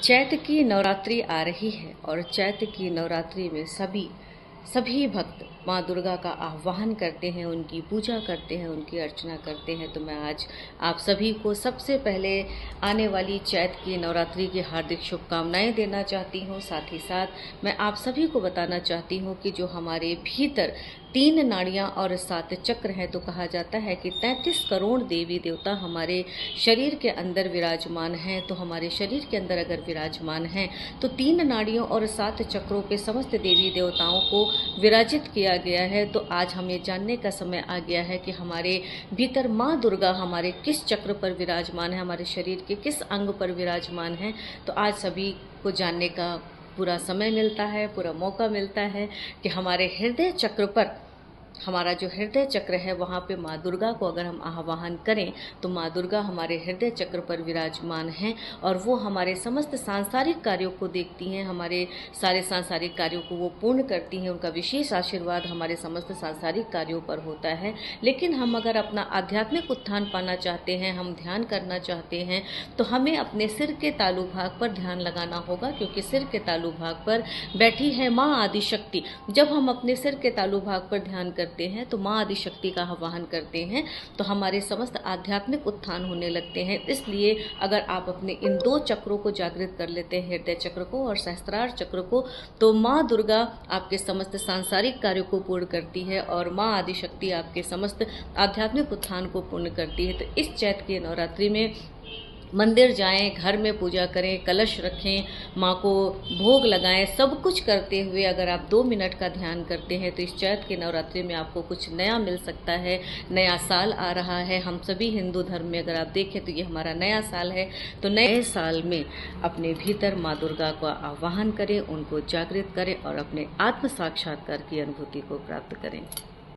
चैत्र की नवरात्रि आ रही है और चैत्र की नवरात्रि में सभी भक्त माँ दुर्गा का आह्वान करते हैं, उनकी पूजा करते हैं, उनकी अर्चना करते हैं। तो मैं आज आप सभी को सबसे पहले आने वाली चैत्र की नवरात्रि की हार्दिक शुभकामनाएं देना चाहती हूँ। साथ ही साथ मैं आप सभी को बताना चाहती हूँ कि जो हमारे भीतर 3 नाड़ियाँ और 7 चक्र हैं, तो कहा जाता है कि 33 करोड़ देवी देवता हमारे शरीर के अंदर विराजमान हैं। तो हमारे शरीर के अंदर अगर विराजमान हैं तो 3 नाड़ियों और 7 चक्रों पे समस्त देवी देवताओं को विराजित किया गया है। तो आज हमें जानने का समय आ गया है कि हमारे भीतर माँ दुर्गा हमारे किस चक्र पर विराजमान है, हमारे शरीर के किस अंग पर विराजमान है। तो आज सभी को जानने का पूरा समय मिलता है, पूरा मौका मिलता है कि हमारे हृदय चक्र पर, हमारा जो हृदय चक्र है वहाँ पे माँ दुर्गा को अगर हम आह्वान करें तो माँ दुर्गा हमारे हृदय चक्र पर विराजमान हैं और वो हमारे समस्त सांसारिक कार्यों को देखती हैं, हमारे सारे सांसारिक कार्यों को वो पूर्ण करती हैं। उनका विशेष आशीर्वाद हमारे समस्त सांसारिक कार्यों पर होता है। लेकिन हम अगर अपना आध्यात्मिक उत्थान पाना चाहते हैं, हम ध्यान करना चाहते हैं, तो हमें अपने सिर के तालु भाग पर ध्यान लगाना होगा, क्योंकि सिर के तालु भाग पर बैठी है माँ आदिशक्ति। जब हम अपने सिर के तालु भाग पर ध्यान करते हैं तो माँ आदिशक्ति का आह्वान करते हैं तो हमारे समस्त आध्यात्मिक उत्थान होने लगते हैं। इसलिए अगर आप अपने इन 2 चक्रों को जागृत कर लेते हैं, हृदय चक्र को और सहस्त्रार चक्र को, तो माँ दुर्गा आपके समस्त सांसारिक कार्यों को पूर्ण करती है और माँ आदिशक्ति आपके समस्त आध्यात्मिक उत्थान को पूर्ण करती है। तो इस चैत्र की नवरात्रि में मंदिर जाएं, घर में पूजा करें, कलश रखें, माँ को भोग लगाएं। सब कुछ करते हुए अगर आप 2 मिनट का ध्यान करते हैं तो इस चैत्र के नवरात्रि में आपको कुछ नया मिल सकता है। नया साल आ रहा है, हम सभी हिंदू धर्म में अगर आप देखें तो ये हमारा नया साल है। तो नए साल में अपने भीतर माँ दुर्गा का आह्वान करें, उनको जागृत करें और अपने आत्म साक्षात्कार की अनुभूति को प्राप्त करें।